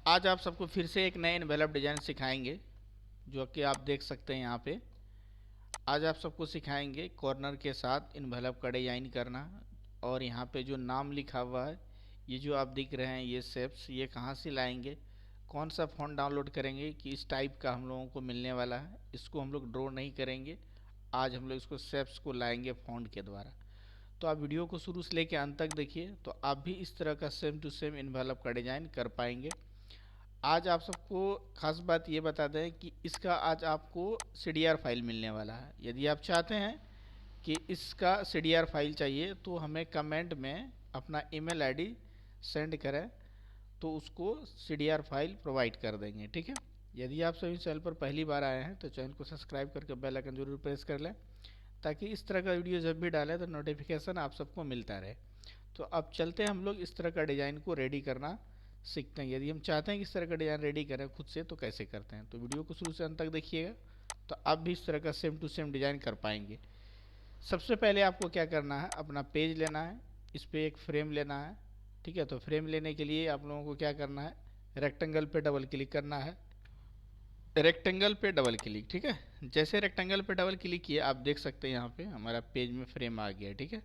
आज आप सबको फिर से एक नए इन्वेलप डिज़ाइन सिखाएंगे, जो कि आप देख सकते हैं यहाँ पे। आज आप सबको सिखाएंगे कॉर्नर के साथ इन्वेलप का डिज़ाइन करना। और यहाँ पे जो नाम लिखा हुआ है, ये जो आप दिख रहे हैं ये शेप्स, ये कहाँ से लाएंगे, कौन सा फ़ॉन्ट डाउनलोड करेंगे कि इस टाइप का हम लोगों को मिलने वाला है। इसको हम लोग ड्रॉ नहीं करेंगे, आज हम लोग इसको शेप्स को लाएंगे फ़ॉन्ट के द्वारा। तो आप वीडियो को शुरू से लेकर अंत तक देखिए, तो आप भी इस तरह का सेम टू सेम इन्वेलप का डिज़ाइन कर पाएंगे। आज आप सबको खास बात ये बता दें कि इसका आज आपको CDR फाइल मिलने वाला है। यदि आप चाहते हैं कि इसका CDR फाइल चाहिए तो हमें कमेंट में अपना ईमेल आईडी सेंड करें, तो उसको CDR फाइल प्रोवाइड कर देंगे, ठीक है। यदि आप सभी चैनल पर पहली बार आए हैं तो चैनल को सब्सक्राइब करके बेल आइकन जरूर प्रेस कर लें, ताकि इस तरह का वीडियो जब भी डालें तो नोटिफिकेशन आप सबको मिलता रहे। तो अब चलते हैं हम लोग इस तरह का डिज़ाइन को रेडी करना सीखते हैं। यदि हम चाहते हैं कि इस तरह का डिज़ाइन रेडी करें खुद से, तो कैसे करते हैं, तो वीडियो को शुरू से अंत तक देखिएगा, तो आप भी इस तरह का सेम टू सेम डिज़ाइन कर पाएंगे। सबसे पहले आपको क्या करना है, अपना पेज लेना है, इस पर एक फ्रेम लेना है, ठीक है। तो फ्रेम लेने के लिए आप लोगों को क्या करना है, रेक्टेंगल पे डबल क्लिक करना है। रेक्टेंगल पे डबल क्लिक, ठीक है। जैसे रेक्टेंगल पे डबल क्लिक किए, आप देख सकते हैं यहाँ पे हमारा पेज में फ्रेम आ गया, ठीक है।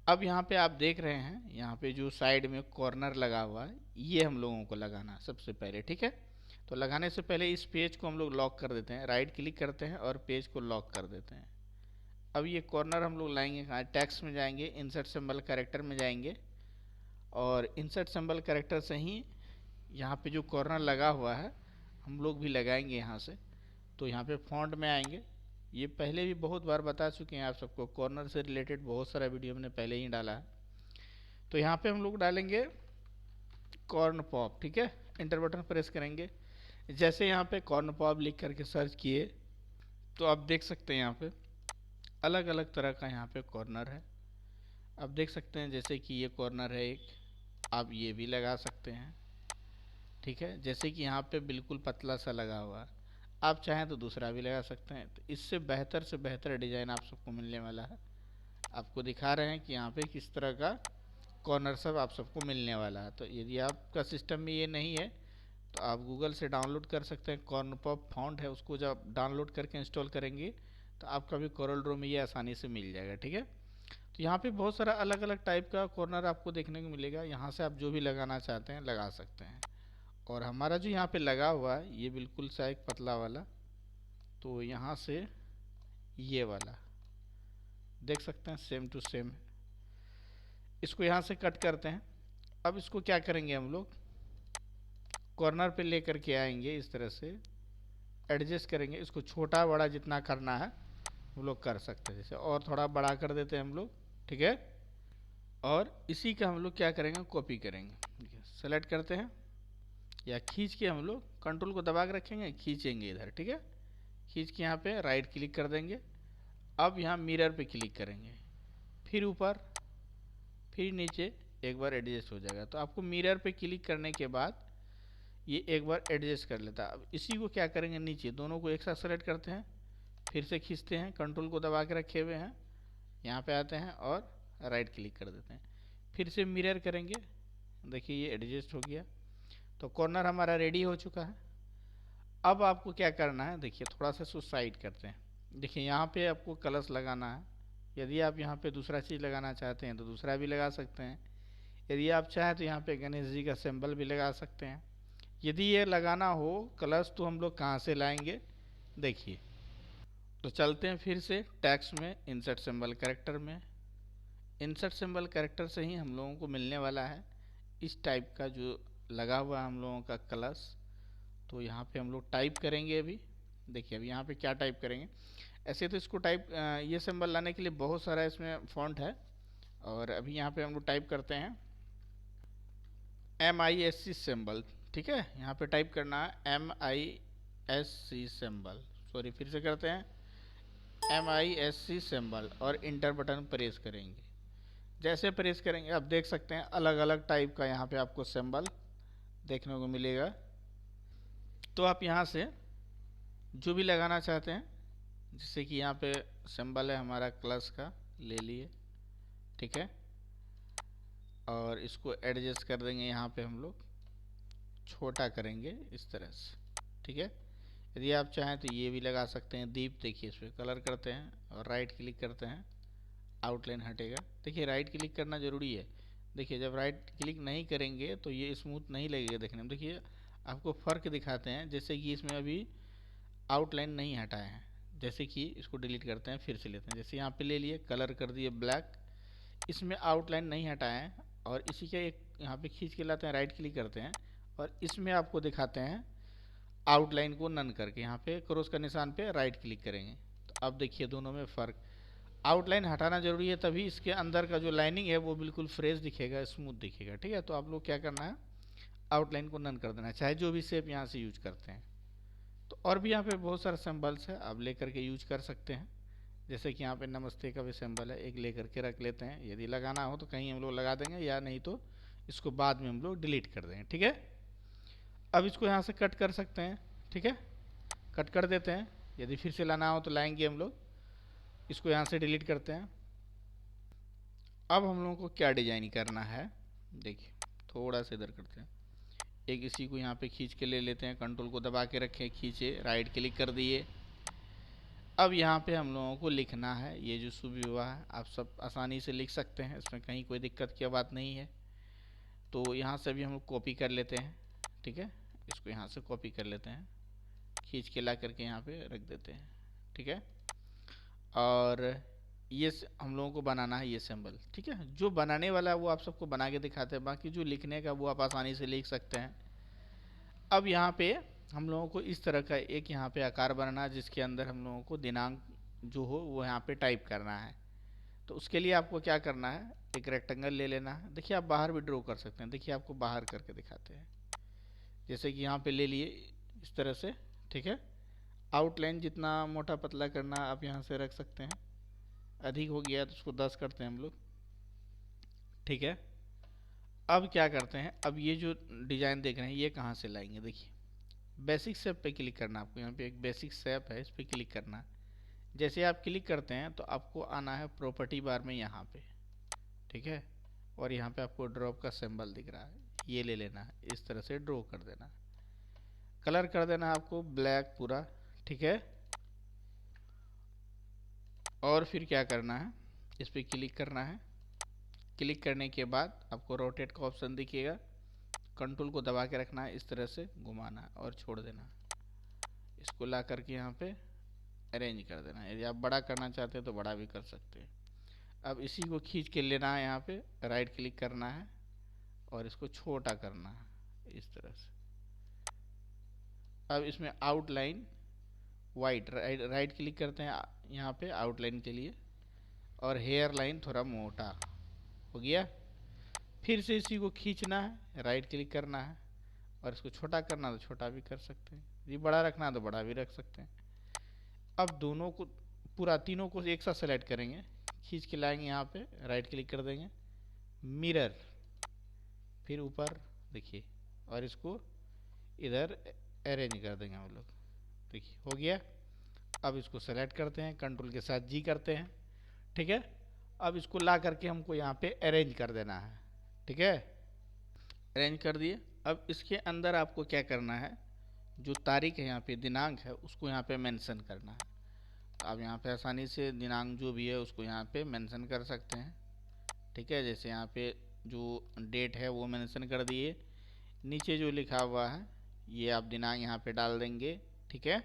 अब यहाँ पे आप देख रहे हैं, यहाँ पे जो साइड में कॉर्नर लगा हुआ है, ये हम लोगों को लगाना सबसे पहले, ठीक है। तो लगाने से पहले इस पेज को हम लोग लॉक कर देते हैं, राइट क्लिक करते हैं और पेज को लॉक कर देते हैं। अब ये कॉर्नर हम लोग लाएंगे कहाँ, टेक्स्ट में जाएंगे, इंसर्ट सिंबल कैरेक्टर में जाएंगे, और इंसर्ट सिंबल कैरेक्टर से ही यहाँ पे जो कॉर्नर लगा हुआ है हम लोग भी लगाएंगे यहाँ से। तो यहाँ पे फॉन्ट में आएंगे, ये पहले भी बहुत बार बता चुके हैं आप सबको, कॉर्नर से रिलेटेड बहुत सारा वीडियो हमने पहले ही डाला है। तो यहाँ पे हम लोग डालेंगे कॉर्न पॉप, ठीक है। इंटर बटन प्रेस करेंगे, जैसे यहाँ पे कॉर्न पॉप लिख करके सर्च किए, तो आप देख सकते हैं यहाँ पे अलग अलग तरह का यहाँ पे कॉर्नर है। आप देख सकते हैं जैसे कि ये कॉर्नर है एक, आप ये भी लगा सकते हैं, ठीक है। जैसे कि यहाँ पे बिल्कुल पतला सा लगा हुआ है, आप चाहें तो दूसरा भी लगा सकते हैं। तो इससे बेहतर से बेहतर डिज़ाइन आप सबको मिलने वाला है। आपको दिखा रहे हैं कि यहाँ पे किस तरह का कॉर्नर सब आप सबको मिलने वाला है। तो यदि आपका सिस्टम में ये नहीं है तो आप गूगल से डाउनलोड कर सकते हैं, कॉर्न पॉप फॉन्ट है, उसको जब डाउनलोड करके इंस्टॉल करेंगे तो आपका भी कोरल ड्रॉ में ये आसानी से मिल जाएगा, ठीक है। तो यहाँ पे बहुत सारा अलग अलग टाइप का कॉर्नर आपको देखने को मिलेगा, यहाँ से आप जो भी लगाना चाहते हैं लगा सकते हैं। और हमारा जो यहाँ पे लगा हुआ है ये बिल्कुल सा एक पतला वाला, तो यहाँ से ये वाला देख सकते हैं सेम टू सेम, इसको यहाँ से कट करते हैं। अब इसको क्या करेंगे, हम लोग कॉर्नर पे लेकर के आएंगे, इस तरह से एडजस्ट करेंगे, इसको छोटा बड़ा जितना करना है हम लोग कर सकते हैं। जैसे और थोड़ा बड़ा कर देते हैं हम लोग, ठीक है। और इसी का हम लोग क्या करेंगे, कॉपी करेंगे, सेलेक्ट करते हैं या खींच के हम लोग कंट्रोल को दबा के रखेंगे, खींचेंगे इधर, ठीक है। खींच के यहाँ पे राइट क्लिक कर देंगे। अब यहाँ मिरर पे क्लिक करेंगे, फिर ऊपर फिर नीचे, एक बार एडजस्ट हो जाएगा। तो आपको मिरर पे क्लिक करने के बाद ये एक बार एडजस्ट कर लेता है। अब इसी को क्या करेंगे, नीचे दोनों को एक साथ सेलेक्ट करते हैं, फिर से खींचते हैं, कंट्रोल को दबा के रखे हुए हैं, यहाँ पे आते हैं और राइट क्लिक कर देते हैं, फिर से मिरर करेंगे, देखिए ये एडजस्ट हो गया। तो कॉर्नर हमारा रेडी हो चुका है। अब आपको क्या करना है, देखिए थोड़ा सा इसको साइड करते हैं, देखिए यहाँ पे आपको कलर्स लगाना है। यदि आप यहाँ पे दूसरा चीज़ लगाना चाहते हैं तो दूसरा भी लगा सकते हैं। यदि आप चाहें तो यहाँ पे गणेश जी का सिंबल भी लगा सकते हैं। यदि ये लगाना हो कलर्स तो हम लोग कहाँ से लाएंगे, देखिए। तो चलते हैं फिर से टेक्स्ट में, इंसर्ट सिंबल कैरेक्टर में, इंसर्ट सिंबल कैरेक्टर से ही हम लोगों को मिलने वाला है इस टाइप का जो लगा हुआ है हम लोगों का कलर्स। तो यहाँ पे हम लोग टाइप करेंगे अभी, देखिए अभी यहाँ पे क्या टाइप करेंगे। ऐसे तो इसको टाइप ये सिंबल लाने के लिए बहुत सारा इसमें फॉन्ट है, और अभी यहाँ पे हम लोग टाइप करते हैं MISC सिंबल, ठीक है। यहाँ पे टाइप करना है MISC सिंबल, सॉरी फिर से करते हैं MISC सिंबल, और इंटर बटन प्रेस करेंगे। जैसे प्रेस करेंगे आप देख सकते हैं अलग अलग टाइप का यहाँ पे आपको सिंबल देखने को मिलेगा। तो आप यहाँ से जो भी लगाना चाहते हैं, जैसे कि यहाँ पे सिंबल है हमारा क्लस का, ले लिए, ठीक है। और इसको एडजस्ट कर देंगे यहाँ पे हम लोग छोटा करेंगे इस तरह से, ठीक है। यदि आप चाहें तो ये भी लगा सकते हैं दीप। देखिए इस पर कलर करते हैं और राइट क्लिक करते हैं, आउटलाइन हटेगा। देखिए राइट क्लिक करना ज़रूरी है। देखिए जब राइट क्लिक नहीं करेंगे तो ये स्मूथ नहीं लगेगा देखने में। देखिए आपको फ़र्क दिखाते हैं, जैसे कि इसमें अभी आउटलाइन नहीं हटाए हैं। जैसे कि इसको डिलीट करते हैं, फिर से लेते हैं, जैसे यहाँ पे ले लिए, कलर कर दिए ब्लैक, इसमें आउटलाइन नहीं हटाए हैं, और इसी के एक यहाँ पे खींच के लाते हैं, राइट क्लिक करते हैं और इसमें आपको दिखाते हैं आउटलाइन को नन करके। यहाँ पे क्रॉस का निशान पे राइट क्लिक करेंगे तो अब देखिए दोनों में फ़र्क। आउटलाइन हटाना जरूरी है, तभी इसके अंदर का जो लाइनिंग है वो बिल्कुल फ्रेश दिखेगा, स्मूथ दिखेगा, ठीक है। तो आप लोग क्या करना है, आउटलाइन को नन कर देना है, चाहे जो भी शेप यहाँ से यूज करते हैं। तो और भी यहाँ पे बहुत सारे सिंबल्स है, आप लेकर के यूज कर सकते हैं। जैसे कि यहाँ पे नमस्ते का भी सिंबल है, एक लेकर के रख लेते हैं, यदि लगाना हो तो कहीं हम लोग लगा देंगे, या नहीं तो इसको बाद में हम लोग डिलीट कर देंगे, ठीक है। अब इसको यहाँ से कट कर सकते हैं, ठीक है, कट कर देते हैं। यदि फिर से लाना हो तो लाएंगे हम लोग, इसको यहाँ से डिलीट करते हैं। अब हम लोगों को क्या डिजाइन करना है, देखिए थोड़ा सा इधर करते हैं, एक इसी को यहाँ पे खींच के ले लेते हैं, कंट्रोल को दबा के रखें, खींचे, राइट क्लिक कर दिए। अब यहाँ पे हम लोगों को लिखना है ये जो शुभ विवाह है, आप सब आसानी से लिख सकते हैं, इसमें कहीं कोई दिक्कत की बात नहीं है। तो यहाँ से भी हम लोग कॉपी कर लेते हैं, ठीक है, इसको यहाँ से कॉपी कर लेते हैं, खींच के ला करके यहाँ पे रख देते हैं, ठीक है। और ये हम लोगों को बनाना है ये सिंबल, ठीक है। जो बनाने वाला है वो आप सबको बना के दिखाते हैं, बाकी जो लिखने का वो आप आसानी से लिख सकते हैं। अब यहाँ पे हम लोगों को इस तरह का एक यहाँ पे आकार बनाना है, जिसके अंदर हम लोगों को दिनांक जो हो वो यहाँ पे टाइप करना है। तो उसके लिए आपको क्या करना है, एक रेक्टेंगल ले लेना है। देखिए आप बाहर भी ड्रॉ कर सकते हैं, देखिए आपको बाहर करके दिखाते हैं, जैसे कि यहाँ पे ले लिए इस तरह से, ठीक है। आउटलाइन जितना मोटा पतला करना आप यहाँ से रख सकते हैं, अधिक हो गया तो उसको 10 करते हैं हम लोग, ठीक है। अब क्या करते हैं, अब ये जो डिजाइन देख रहे हैं ये कहाँ से लाएंगे, देखिए बेसिक शेप पे क्लिक करना आपको, यहाँ पे एक बेसिक शेप है, इस पर क्लिक करना है। जैसे आप क्लिक करते हैं तो आपको आना है प्रॉपर्टी बार में यहाँ पे, ठीक है, और यहाँ पे आपको ड्रॉप का सिंबल दिख रहा है, ये ले लेना है, इस तरह से ड्रॉ कर देना, कलर कर देना है आपको ब्लैक पूरा, ठीक है। और फिर क्या करना है, इस पर क्लिक करना है, क्लिक करने के बाद आपको रोटेट का ऑप्शन दिखेगा, कंट्रोल को दबा के रखना है, इस तरह से घुमाना और छोड़ देना, इसको ला करके यहाँ पे अरेंज कर देना। यदि आप बड़ा करना चाहते हैं तो बड़ा भी कर सकते हैं। अब इसी को खींच के लेना है, यहाँ पे राइट क्लिक करना है और इसको छोटा करना है इस तरह से। अब इसमें आउटलाइन वाइट, राइट क्लिक करते हैं यहाँ पे आउटलाइन के लिए, और हेयर लाइन थोड़ा मोटा हो गया। फिर से इसी को खींचना है, राइट क्लिक करना है और इसको छोटा करना तो छोटा भी कर सकते हैं, ये बड़ा रखना तो बड़ा भी रख सकते हैं। अब दोनों को पूरा तीनों को एक साथ सेलेक्ट करेंगे, खींच के लाएंगे यहाँ पे, राइट क्लिक कर देंगे, मिरर, फिर ऊपर देखिए, और इसको इधर अरेंज कर देंगे हम लोग, देखिए हो गया। अब इसको सेलेक्ट करते हैं, कंट्रोल के साथ जी करते हैं, ठीक है। अब इसको ला करके हमको यहाँ पे अरेंज कर देना है, ठीक है, अरेंज कर दिए। अब इसके अंदर आपको क्या करना है, जो तारीख है यहाँ पे दिनांक है उसको यहाँ पे मेंशन करना है। तो आप यहाँ पे आसानी से दिनांक जो भी है उसको यहाँ पे मेंशन कर सकते हैं, ठीक है। जैसे यहाँ पे जो डेट है वो मेंशन कर दिए, नीचे जो लिखा हुआ है ये आप दिनांक यहाँ पे डाल देंगे, ठीक है।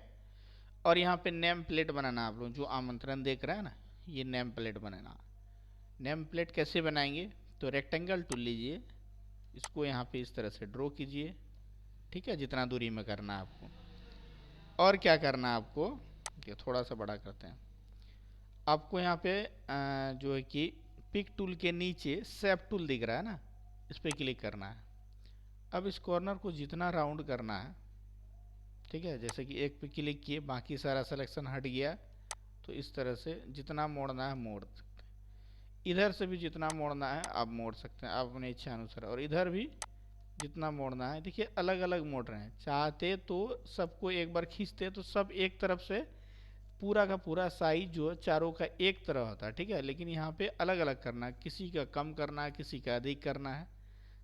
और यहाँ पे नेम प्लेट बनाना, आप लोग जो आमंत्रण देख रहे हैं ना, ये नेम प्लेट बनाना। नेम प्लेट कैसे बनाएंगे, तो रेक्टेंगल टूल लीजिए, इसको यहाँ पे इस तरह से ड्रॉ कीजिए, ठीक है, जितना दूरी में करना है आपको। और क्या करना है आपको, थोड़ा सा बड़ा करते हैं, आपको यहाँ पे जो है कि पिक टूल के नीचे शेप टूल दिख रहा है ना, इस पर क्लिक करना है। अब इस कॉर्नर को जितना राउंड करना है, ठीक है, जैसे कि एक पे क्लिक किए बाकी सारा सिलेक्शन हट गया, तो इस तरह से जितना मोड़ना है मोड़ सकते हैं। इधर से भी जितना मोड़ना है आप मोड़ सकते हैं आप अपनी इच्छा अनुसार, और इधर भी जितना मोड़ना है, देखिए अलग अलग मोड़ रहे हैं। चाहते तो सबको एक बार खींचते तो सब एक तरफ से पूरा का पूरा साइज जो चारों का एक तरह होता है, ठीक है, लेकिन यहाँ पे अलग अलग करना है, किसी का कम करना है, किसी का अधिक करना है,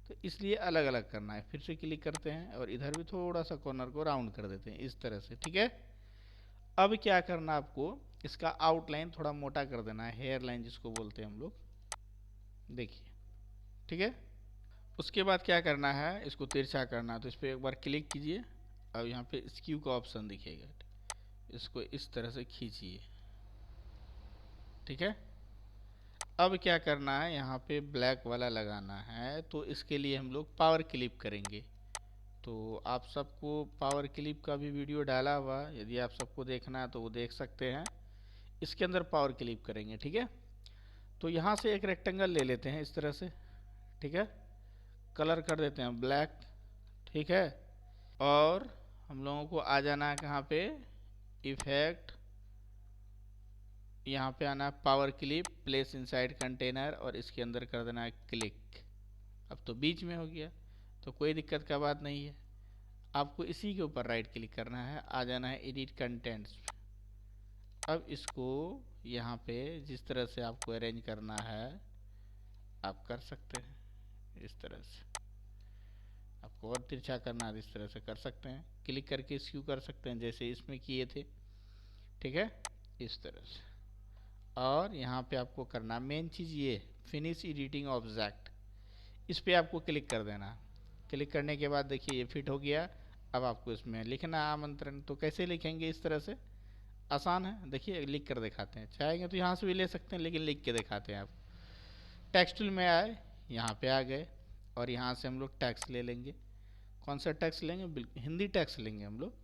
तो इसलिए अलग अलग करना है। फिर से क्लिक करते हैं और इधर भी थोड़ा सा कॉर्नर को राउंड कर देते हैं इस तरह से, ठीक है। अब क्या करना आपको, इसका आउटलाइन थोड़ा मोटा कर देना है, हेयर लाइन जिसको बोलते हैं हम लोग, देखिए, ठीक है। उसके बाद क्या करना है, इसको तिरछा करना है, तो इस पर एक बार क्लिक कीजिए। अब यहाँ पे स्क्यू का ऑप्शन दिखेगा, इसको इस तरह से खींचिए, ठीक है। अब क्या करना है, यहाँ पे ब्लैक वाला लगाना है, तो इसके लिए हम लोग पावर क्लिप करेंगे। तो आप सबको पावर क्लिप का भी वीडियो डाला हुआ, यदि आप सबको देखना है तो वो देख सकते हैं। इसके अंदर पावर क्लिप करेंगे, ठीक है। तो यहाँ से एक रेक्टेंगल ले लेते हैं इस तरह से, ठीक है। कलर कर देते हैं ब्लैक, ठीक है। और हम लोगों को आ जाना है कहाँ पे, इफेक्ट, यहाँ पे आना है power clip, place inside container, और इसके अंदर कर देना है क्लिक। अब तो बीच में हो गया, तो कोई दिक्कत का बात नहीं है। आपको इसी के ऊपर राइट क्लिक करना है, आ जाना है एडिट कंटेंट्स। अब इसको यहाँ पे जिस तरह से आपको अरेंज करना है आप कर सकते हैं इस तरह से। आपको और तिरछा करना है इस तरह से कर सकते हैं, क्लिक करके स्क्यू कर सकते हैं जैसे इसमें किए थे, ठीक है, इस तरह से। और यहाँ पे आपको करना मेन चीज़ ये फिनिश एडिटिंग ऑब्जेक्ट, इस पे आपको क्लिक कर देना। क्लिक करने के बाद देखिए ये फिट हो गया। अब आपको इसमें लिखना आमंत्रण, तो कैसे लिखेंगे, इस तरह से आसान है, देखिए लिख कर दिखाते हैं। चाहेंगे तो यहाँ से भी ले सकते हैं, लेकिन लिख के दिखाते हैं आप। टेक्स्ट टूल में आए, यहाँ पे आ गए, और यहाँ से हम लोग टैक्स ले लेंगे। कौन सा टैक्स लेंगे, बिल्कुल हिंदी टैक्स लेंगे हम लोग।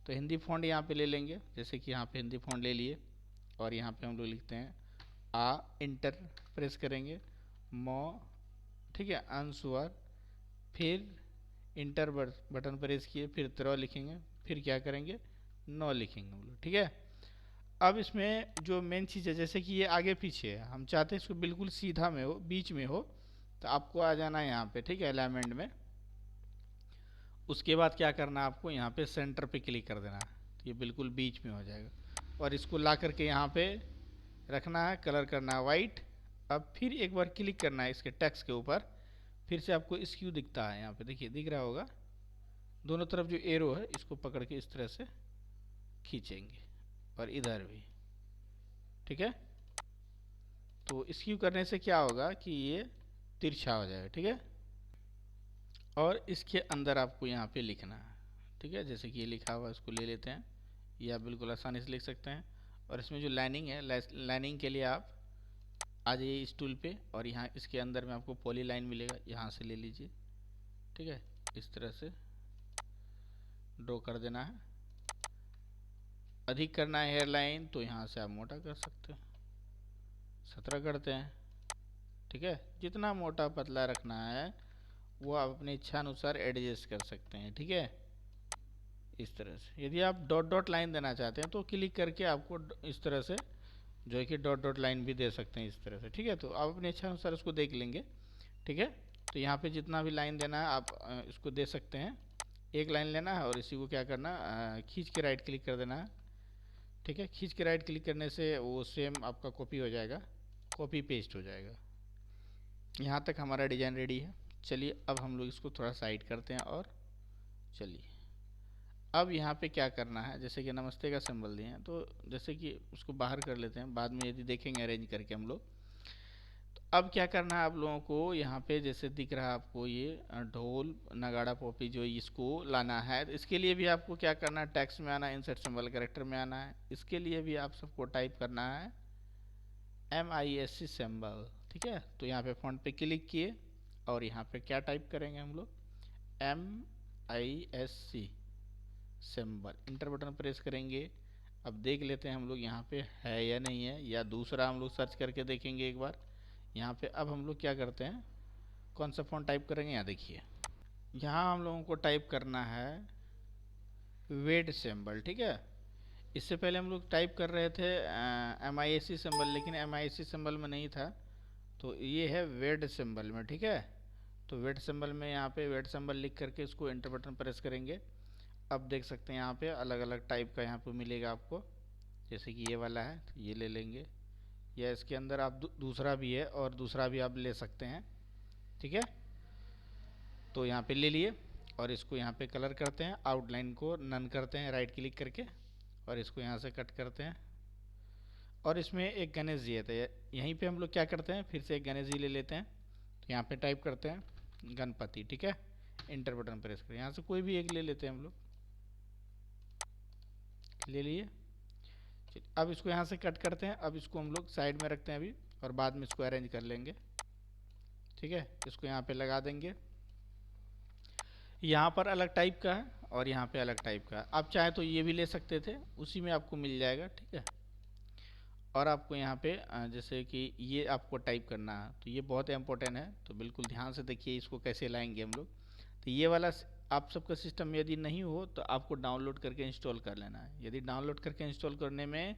तो हिंदी फॉन्ट यहाँ पे ले लेंगे, जैसे कि यहाँ पे हिंदी फॉन्ट ले लिए, और यहाँ पे हम लोग लिखते हैं इंटर प्रेस करेंगे, मो, ठीक है, अनसुअर, फिर इंटर बटन प्रेस किए, फिर 13 लिखेंगे, फिर क्या करेंगे, 9 लिखेंगे हम लोग, ठीक है। अब इसमें जो मेन चीज़ है, जैसे कि ये आगे पीछे है, हम चाहते हैं इसको बिल्कुल सीधा में हो, बीच में हो, तो आपको आ जाना है यहाँ पे, ठीक है, अलाइनमेंट में। उसके बाद क्या करना है आपको, यहाँ पे सेंटर पे क्लिक कर देना है, तो ये बिल्कुल बीच में हो जाएगा। और इसको ला करके यहाँ पे रखना है, कलर करना है वाइट। अब फिर एक बार क्लिक करना है इसके टेक्स्ट के ऊपर, फिर से आपको स्क्यू दिखता है यहाँ पे, देखिए दिख रहा होगा, दोनों तरफ जो एरो है इसको पकड़ के इस तरह से खींचेंगे, और इधर भी, ठीक है। तो स्क्यू करने से क्या होगा कि ये तिरछा हो जाएगा, ठीक है। और इसके अंदर आपको यहाँ पे लिखना है, ठीक है, जैसे कि ये लिखा हुआ, इसको ले लेते हैं, ये आप बिल्कुल आसानी से लिख सकते हैं। और इसमें जो लाइनिंग है, लाइनिंग के लिए आप आ जाइए इस टूल पे, और यहाँ इसके अंदर में आपको पॉली लाइन मिलेगा, यहाँ से ले लीजिए, ठीक है, इस तरह से ड्रॉ कर देना है। अधिक करना है हेयर लाइन, तो यहाँ से आप मोटा कर सकते हैं, 17 करते हैं, ठीक है। जितना मोटा पतला रखना है वो आप अपनी इच्छा अनुसार एडजस्ट कर सकते हैं, ठीक है, इस तरह से। यदि आप डॉट डॉट लाइन देना चाहते हैं तो क्लिक करके आपको इस तरह से जो है कि डॉट डॉट लाइन भी दे सकते हैं इस तरह से, ठीक है। तो आप अपनी इच्छा अनुसार उसको देख लेंगे, ठीक है। तो यहाँ पे जितना भी लाइन देना है आप इसको दे सकते हैं। एक लाइन लेना है और इसी को क्या करना, खींच के राइट क्लिक कर देना है, ठीक है। खींच के राइट क्लिक करने से वो सेम आपका कॉपी हो जाएगा, कॉपी पेस्ट हो जाएगा। यहाँ तक हमारा डिज़ाइन रेडी है। चलिए अब हम लोग इसको थोड़ा साइड करते हैं, और चलिए अब यहाँ पे क्या करना है, जैसे कि नमस्ते का सिंबल दिए हैं, तो जैसे कि उसको बाहर कर लेते हैं, बाद में यदि देखेंगे अरेंज करके हम लोग। तो अब क्या करना है आप लोगों को, यहाँ पे जैसे दिख रहा है आपको ये ढोल नगाड़ा पॉपी, जो इसको लाना है, तो इसके लिए भी आपको क्या करना है, टेक्स्ट में आना है, इंसर्ट सिंबल कैरेक्टर में आना है। इसके लिए भी आप सबको टाइप करना है MISC सिंबल, ठीक है। तो यहाँ पे फॉन्ट पे क्लिक किए, और यहाँ पे क्या टाइप करेंगे हम लोग, MISC symbol, inter button press करेंगे। अब देख लेते हैं हम लोग यहाँ पे है या नहीं है, या दूसरा हम लोग सर्च करके देखेंगे एक बार। यहाँ पे अब हम लोग क्या करते हैं, कौन सा फॉन्ट टाइप करेंगे, यहाँ देखिए, यहाँ हम लोगों को टाइप करना है वेट सिंबल, ठीक है। इससे पहले हम लोग टाइप कर रहे थे MISC सिंबल, लेकिन MISC सिंबल में नहीं था, तो ये है वेट सिंबल में, ठीक है। तो वेट सिंबल में यहाँ पे वेट सिंबल लिख करके इसको एंटर बटन प्रेस करेंगे। अब देख सकते हैं यहाँ पे अलग अलग टाइप का यहाँ पे मिलेगा आपको, जैसे कि ये वाला है तो ये ले लेंगे, या इसके अंदर आप दूसरा भी है और दूसरा भी आप ले सकते हैं, ठीक है। तो यहाँ पे ले लिए और इसको यहाँ पे कलर करते हैं, आउटलाइन को नन करते हैं राइट क्लिक करके और इसको यहाँ से कट करते हैं। और इसमें एक गणेश जी है, यहीं पे हम लोग क्या करते हैं, फिर से एक गणेश जी ले लेते हैं। तो यहाँ पे टाइप करते हैं गणपति, ठीक है, इंटर बटन प्रेस करें, यहाँ से कोई भी एक ले लेते हैं हम लोग, ले लिए। अब इसको यहाँ से कट करते हैं, अब इसको हम लोग साइड में रखते हैं अभी और बाद में इसको अरेंज कर लेंगे, ठीक है। इसको यहाँ पे लगा देंगे, यहाँ पर अलग टाइप का है और यहाँ पे अलग टाइप का है। आप चाहे तो ये भी ले सकते थे, उसी में आपको मिल जाएगा, ठीक है। और आपको यहाँ पे जैसे कि ये आपको टाइप करना है तो ये बहुत इंपॉर्टेंट है, तो बिल्कुल ध्यान से देखिए इसको कैसे लाएंगे हम लोग। तो ये वाला आप सबका सिस्टम यदि नहीं हो तो आपको डाउनलोड करके इंस्टॉल कर लेना है। यदि डाउनलोड करके इंस्टॉल करने में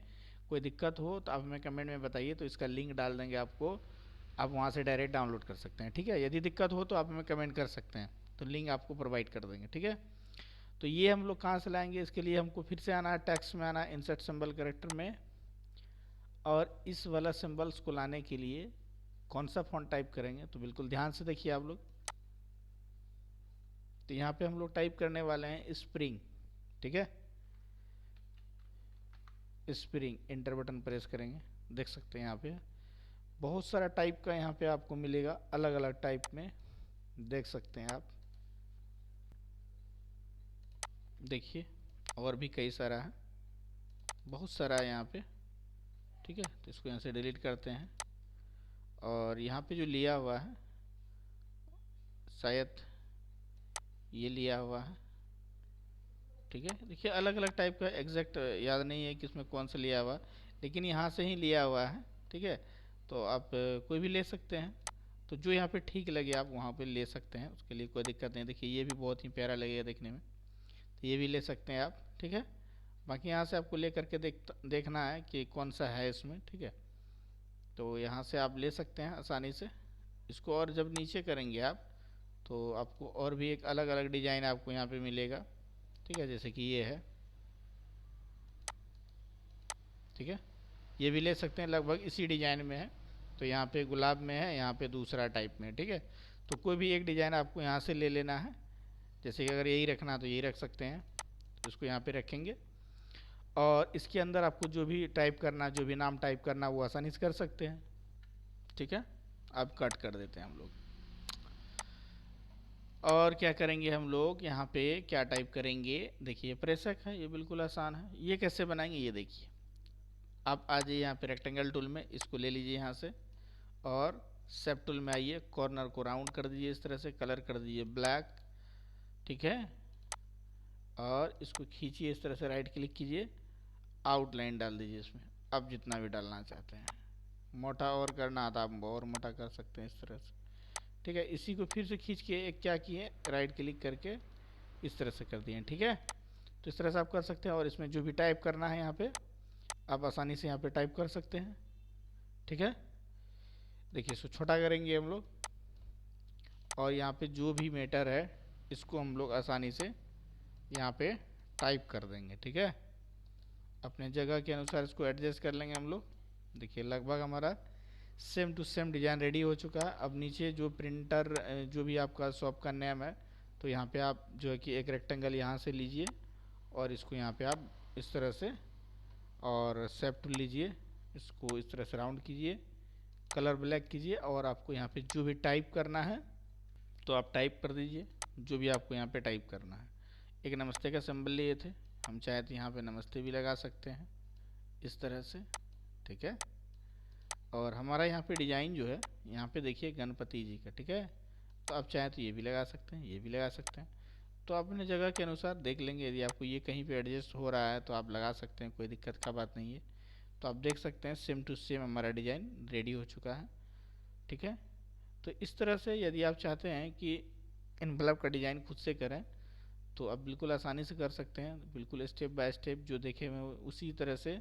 कोई दिक्कत हो तो आप हमें कमेंट में बताइए, तो इसका लिंक डाल देंगे आपको, आप वहाँ से डायरेक्ट डाउनलोड कर सकते हैं, ठीक है। यदि दिक्कत हो तो आप हमें कमेंट कर सकते हैं, तो लिंक आपको प्रोवाइड कर देंगे, ठीक है। तो ये हम लोग कहाँ से लाएंगे, इसके लिए हमको फिर से आना है, टेक्स्ट में आना है, इंसर्ट सिंबल कैरेक्टर में, और इस वाला सिंबल्स को लाने के लिए कौन सा फॉन्ट टाइप करेंगे, तो बिल्कुल ध्यान से देखिए आप लोग। तो यहाँ पे हम लोग टाइप करने वाले हैं स्प्रिंग, ठीक है, स्प्रिंग, इंटर बटन प्रेस करेंगे, देख सकते हैं यहाँ पे बहुत सारा टाइप का यहाँ पे आपको मिलेगा, अलग अलग टाइप में, देख सकते हैं आप, देखिए और भी कई सारा है, बहुत सारा है यहाँ पे, ठीक है। तो इसको यहाँ से डिलीट करते हैं और यहाँ पे जो लिया हुआ है शायद ये लिया हुआ है, ठीक है। देखिए अलग अलग टाइप का, एग्जैक्ट याद नहीं है कि इसमें कौन सा लिया हुआ, लेकिन यहाँ से ही लिया हुआ है, ठीक है। तो आप कोई भी ले सकते हैं, तो जो यहाँ पे ठीक लगे आप वहाँ पे ले सकते हैं, उसके लिए कोई दिक्कत नहीं। देखिए ये भी बहुत ही प्यारा लगेगा देखने में, तो ये भी ले सकते हैं आप, ठीक है। बाकी यहाँ से आपको ले करके देखना है कि कौन सा है इसमें, ठीक है। तो यहाँ से आप ले सकते हैं आसानी से इसको, और जब नीचे करेंगे आप तो आपको और भी एक अलग अलग डिज़ाइन आपको यहाँ पे मिलेगा, ठीक है, जैसे कि ये है, ठीक है। ये भी ले सकते हैं, लगभग इसी डिज़ाइन में है, तो यहाँ पे गुलाब में है, यहाँ पे दूसरा टाइप में, ठीक है। तो कोई भी एक डिज़ाइन आपको यहाँ से ले लेना है, जैसे कि अगर यही रखना तो यही रख सकते हैं, तो इसको यहाँ पे रखेंगे और इसके अंदर आपको जो भी टाइप करना, जो भी नाम टाइप करना वो आसानी से कर सकते हैं, ठीक है। अब कट कर देते हैं हम लोग, और क्या करेंगे हम लोग, यहाँ पे क्या टाइप करेंगे, देखिए प्रेसक है, ये बिल्कुल आसान है। ये कैसे बनाएंगे ये देखिए, आप आ जाइए यहाँ पे रेक्टेंगल टूल में, इसको ले लीजिए यहाँ से और शेप टूल में आइए, कॉर्नर को राउंड कर दीजिए, इस तरह से कलर कर दीजिए ब्लैक, ठीक है। और इसको खींचिए इस तरह से, राइट क्लिक कीजिए, आउटलाइन डाल दीजिए इसमें, अब जितना भी डालना चाहते हैं, मोटा और करना आता आप और मोटा कर सकते हैं इस तरह से, ठीक है। इसी को फिर से खींच के एक क्या किए, राइट क्लिक करके इस तरह से कर दिए, ठीक है। तो इस तरह से आप कर सकते हैं, और इसमें जो भी टाइप करना है यहाँ पे आप आसानी से यहाँ पे टाइप कर सकते हैं, ठीक है। देखिए इसको छोटा करेंगे हम लोग, और यहाँ पे जो भी मैटर है इसको हम लोग आसानी से यहाँ पे टाइप कर देंगे, ठीक है। अपने जगह के अनुसार इसको एडजस्ट कर लेंगे हम लोग। देखिए लगभग हमारा same to same design ready हो चुका है। अब नीचे जो प्रिंटर जो भी आपका शॉप का नेम है, तो यहाँ पे आप जो है कि एक रेक्टेंगल यहाँ से लीजिए और इसको यहाँ पे आप इस तरह से, और शेप टूल लीजिए, इसको इस तरह से राउंड कीजिए, कलर ब्लैक कीजिए, और आपको यहाँ पे जो भी टाइप करना है तो आप टाइप कर दीजिए, जो भी आपको यहाँ पे टाइप करना है। एक नमस्ते का सिंबल लिए थे, हम चाहे तो यहाँ पे नमस्ते भी लगा सकते हैं इस तरह से, ठीक है। और हमारा यहाँ पे डिज़ाइन जो है, यहाँ पे देखिए गणपति जी का, ठीक है। तो आप चाहें तो ये भी लगा सकते हैं, ये भी लगा सकते हैं, तो अपने जगह के अनुसार देख लेंगे। यदि आपको ये कहीं पे एडजस्ट हो रहा है तो आप लगा सकते हैं, कोई दिक्कत का बात नहीं है। तो आप देख सकते हैं सेम टू सेम हमारा डिज़ाइन रेडी हो चुका है, ठीक है। तो इस तरह से यदि आप चाहते हैं कि एनवलप का डिज़ाइन खुद से करें तो आप बिल्कुल आसानी से कर सकते हैं, बिल्कुल स्टेप बाय स्टेप जो देखे हुए उसी तरह से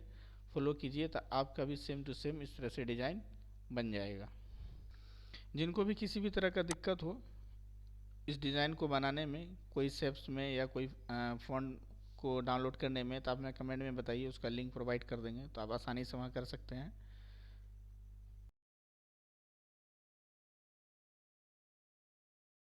फॉलो कीजिए, तो आपका भी सेम टू सेम इस तरह से डिज़ाइन बन जाएगा। जिनको भी किसी भी तरह का दिक्कत हो इस डिज़ाइन को बनाने में, कोई शेप्स में या कोई फ़ॉन्ट को डाउनलोड करने में, तो आप हमें कमेंट में बताइए, उसका लिंक प्रोवाइड कर देंगे, तो आप आसानी से वहाँ कर सकते हैं।